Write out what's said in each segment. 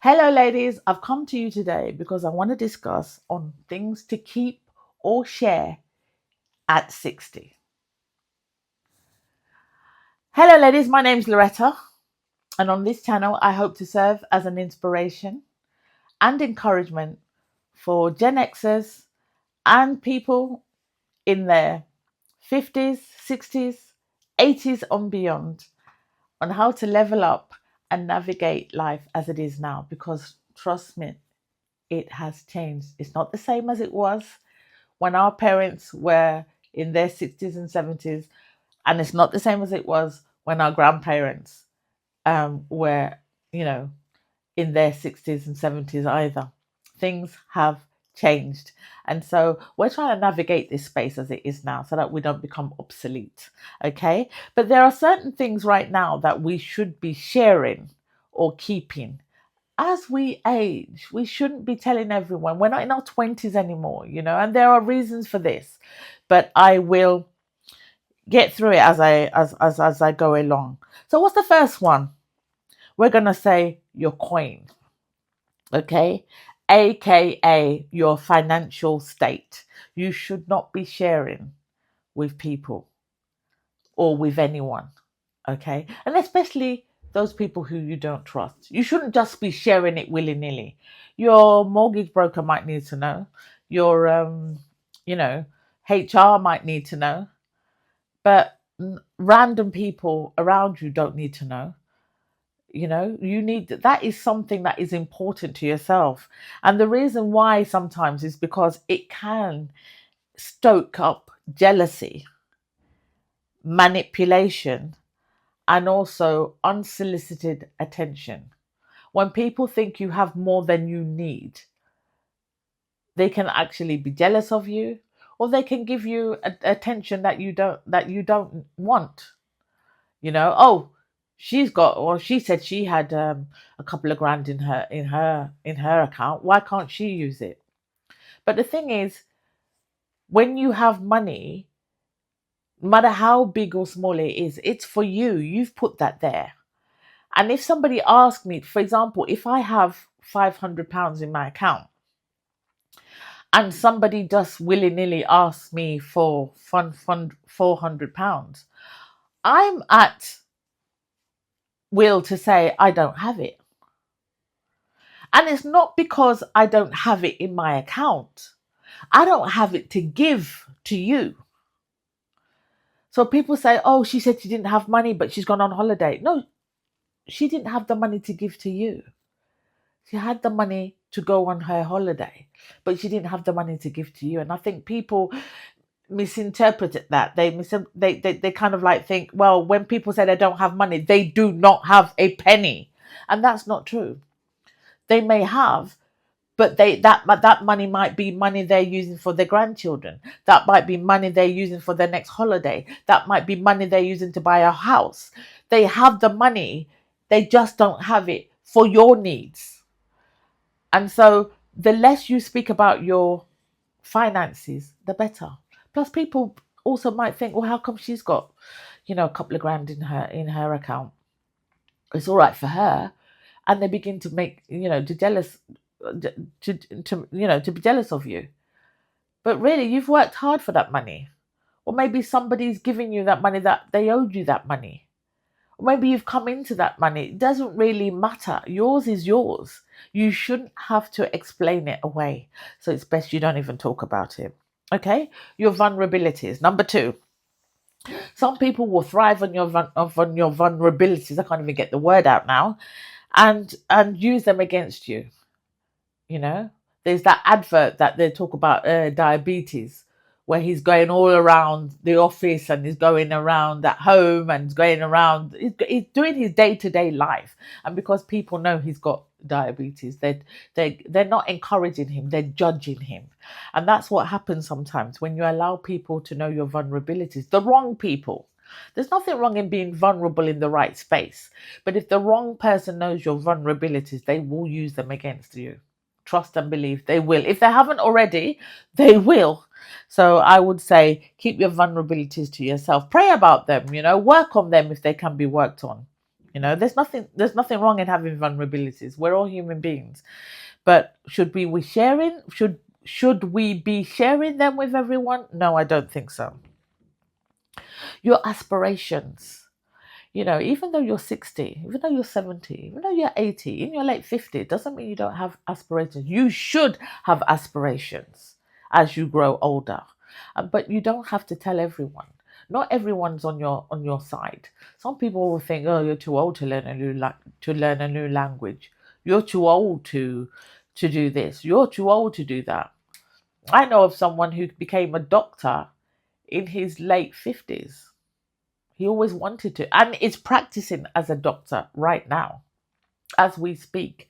Hello, ladies. I've come to you today because I want to discuss on things to keep or share at 60. Hello, ladies. My name's Loretta, and on this channel, I hope to serve as an inspiration and encouragement for Gen Xers and people in their 50s, 60s, 80s, and beyond on how to level up and navigate life as it is now. Because trust me, it has changed. It's not the same as it was when our parents were in their 60s and 70s, and it's not the same as it was when our grandparents were, you know, in their 60s and 70s either. Things have changed. And so we're trying to navigate this space as it is now so that we don't become obsolete. Okay. But there are certain things right now that we should be sharing or keeping as we age. We shouldn't be telling everyone. We're not in our 20s anymore, and there are reasons for this. But I will get through it as I go along. So what's the first one? We're going to say your coin, okay? AKA your financial state. You should not be sharing with people or with anyone, okay? And especially those people who you don't trust. You shouldn't just be sharing it willy-nilly. Your mortgage broker might need to know. Your HR might need to know. But random people around you don't need to know. You need that is something that is important to yourself. And the reason why sometimes is because it can stoke up jealousy, manipulation, and also unsolicited attention. When people think you have more than you need, they can actually be jealous of you, or they can give you attention that you don't want. Oh, she's got, or she said she had a couple of grand in her account. Why can't she use it? But the thing is, when you have money, no matter how big or small it is, it's for you. You've put that there. And if somebody asks me, for example, if I have £500 in my account and somebody just willy-nilly asks me for fund £400, I'm at will to say I don't have it. And it's not because I don't have it in my account. I don't have it to give to you. So people say, oh, she said she didn't have money, but she's gone on holiday. No, she didn't have the money to give to you. She had the money to go on her holiday, but she didn't have the money to give to you. And I think people misinterpret that. They kind of like think, well, when people say they don't have money, they do not have a penny. And that's not true. They may have, but that money might be money they're using for their grandchildren. That might be money they're using for their next holiday. That might be money they're using to buy a house. They have the money, they just don't have it for your needs. And so the less you speak about your finances, the better. Plus, people also might think, well, how come she's got, a couple of grand in her account? It's all right for her. And they begin to make, to jealous, to be jealous of you. But really, you've worked hard for that money. Or maybe somebody's giving you that money, that they owed you that money. Or maybe you've come into that money. It doesn't really matter. Yours is yours. You shouldn't have to explain it away. So it's best you don't even talk about it. Okay? Your vulnerabilities. Number 2. Some people will thrive on your vulnerabilities. I can't even get the word out now. And use them against you. There's that advert that they talk about diabetes, where he's going all around the office and he's going around at home and he's going around, he's doing his day-to-day life. And because people know he's got diabetes, they're not encouraging him, they're judging him. And that's what happens sometimes when you allow people to know your vulnerabilities, the wrong people. There's nothing wrong in being vulnerable in the right space. But if the wrong person knows your vulnerabilities, they will use them against you. Trust and believe they will. If they haven't already, they will. So I would say keep your vulnerabilities to yourself. Pray about them, work on them if they can be worked on. There's nothing wrong in having vulnerabilities. We're all human beings. But should we be sharing them with everyone? No, I don't think so. Your aspirations, even though you're 60, even though you're 70, even though you're 80, in your late 50, it doesn't mean you don't have aspirations. You should have aspirations as you grow older. But you don't have to tell everyone. Not everyone's on your side. Some people will think, "Oh, you're too old to learn a new language. You're too old to do this. You're too old to do that." I know of someone who became a doctor in his late 50s. He always wanted to, and is practicing as a doctor right now as we speak.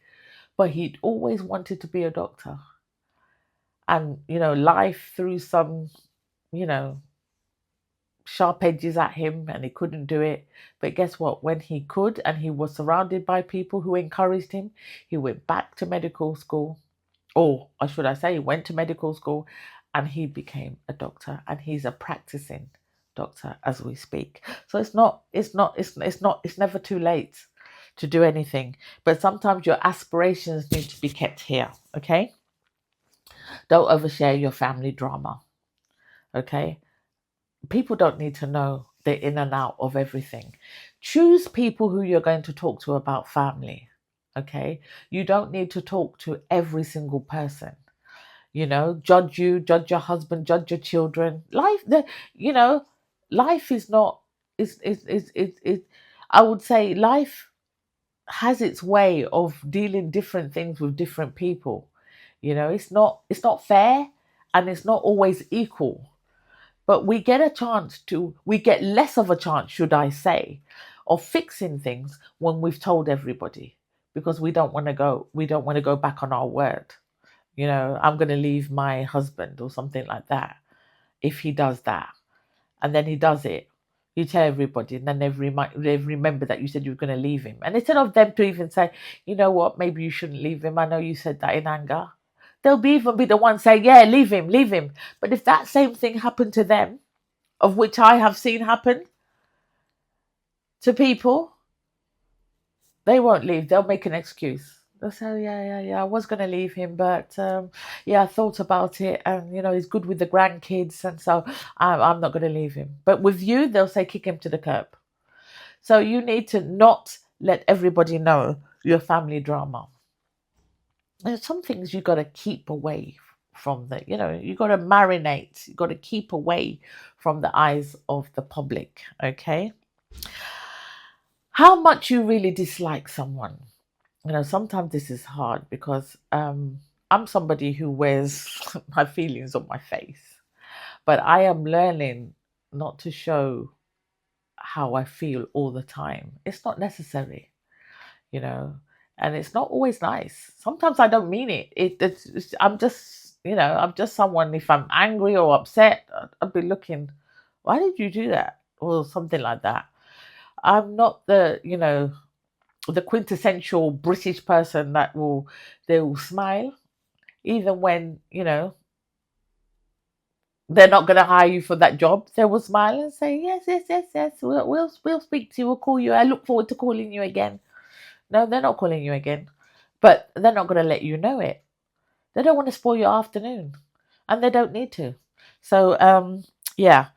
But he'd always wanted to be a doctor. And, life threw some, you know, sharp edges at him and he couldn't do it. But guess what? When he could and he was surrounded by people who encouraged him, he went back to medical school. Or should I say, he went to medical school and he became a doctor, and he's a practicing doctor as we speak. So it's never too late to do anything. But sometimes your aspirations need to be kept here. Okay? Don't overshare your family drama. Okay? People don't need to know the in and out of everything. Choose people who you're going to talk to about family. Okay? You don't need to talk to every single person. Judge your husband, judge your children. Life is not, is I would say life has its way of dealing different things with different people. It's not fair and it's not always equal. But we get less of a chance, should I say, of fixing things when we've told everybody, because we don't want to go back on our word. I'm going to leave my husband or something like that. If he does that and then he does it, you tell everybody, and then they remember that you said you were going to leave him. And instead of them to even say, you know what, maybe you shouldn't leave him. I know you said that in anger. They'll even be the one saying, yeah, leave him, leave him. But if that same thing happened to them, of which I have seen happen to people, they won't leave. They'll make an excuse. They'll say, yeah, I was going to leave him, but yeah, I thought about it, and he's good with the grandkids, and so I'm not going to leave him. But with you, they'll say, kick him to the curb. So you need to not let everybody know your family drama. There's some things you got to keep away from you got to marinate. You got to keep away from the eyes of the public. Okay. How much you really dislike someone. Sometimes this is hard because I'm somebody who wears my feelings on my face, but I am learning not to show how I feel all the time. It's not necessary, and it's not always nice. Sometimes I don't mean it. I'm just someone. If I'm angry or upset, I'd be looking, why did you do that, or something like that. I'm not the quintessential British person they will smile even when they're not going to hire you for that job. They will smile and say yes, yes, yes, yes. We'll speak to you. We'll call you. I look forward to calling you again. No, they're not calling you again, but they're not going to let you know it. They don't want to spoil your afternoon, and they don't need to. So yeah,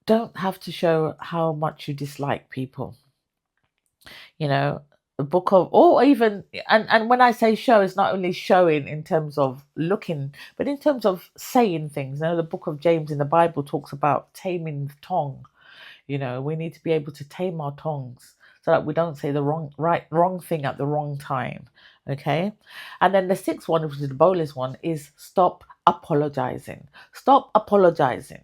don't have to show how much you dislike people. The book of, or even, and when I say show, it's not only showing in terms of looking, but in terms of saying things. The book of James in the Bible talks about taming the tongue. We need to be able to tame our tongues so that we don't say the wrong thing at the wrong time. Okay. And then the sixth one, which is the bonus one, is stop apologizing. Stop apologizing.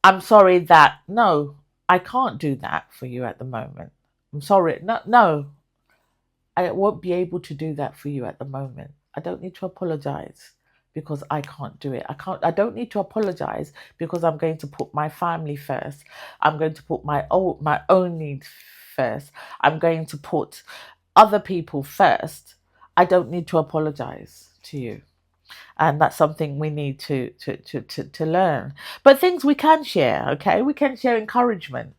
I'm sorry that, no, I can't do that for you at the moment. I'm sorry. No, I won't be able to do that for you at the moment. I don't need to apologize because I can't do it. I don't need to apologize because I'm going to put my family first. I'm going to put my own needs first. I'm going to put other people first. I don't need to apologize to you. And that's something we need to learn. But things we can share, okay? We can share encouragement.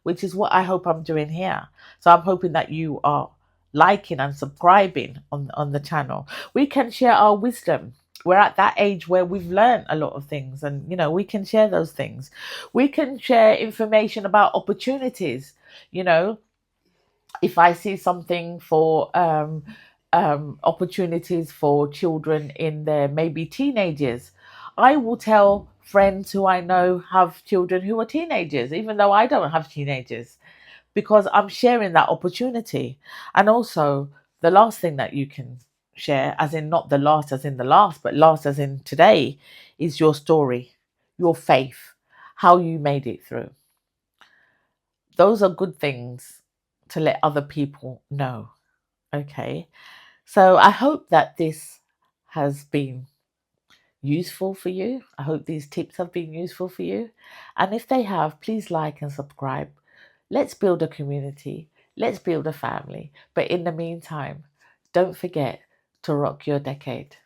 which is what I hope I'm doing here. So I'm hoping that you are liking and subscribing on the channel. We can share our wisdom. We're at that age where we've learned a lot of things, and we can share those things. We can share information about opportunities. You know, if I see something for opportunities for children in their maybe teenagers, I will tell friends who I know have children who are teenagers, even though I don't have teenagers, because I'm sharing that opportunity. And also, the last thing that you can share, as in not the last as in the last, but last as in today, is your story, your faith, how you made it through. Those are good things to let other people know. Okay. So I hope that this has been useful for you. I hope these tips have been useful for you. And if they have, please like and subscribe. Let's build a community. Let's build a family. But in the meantime, don't forget to rock your decade.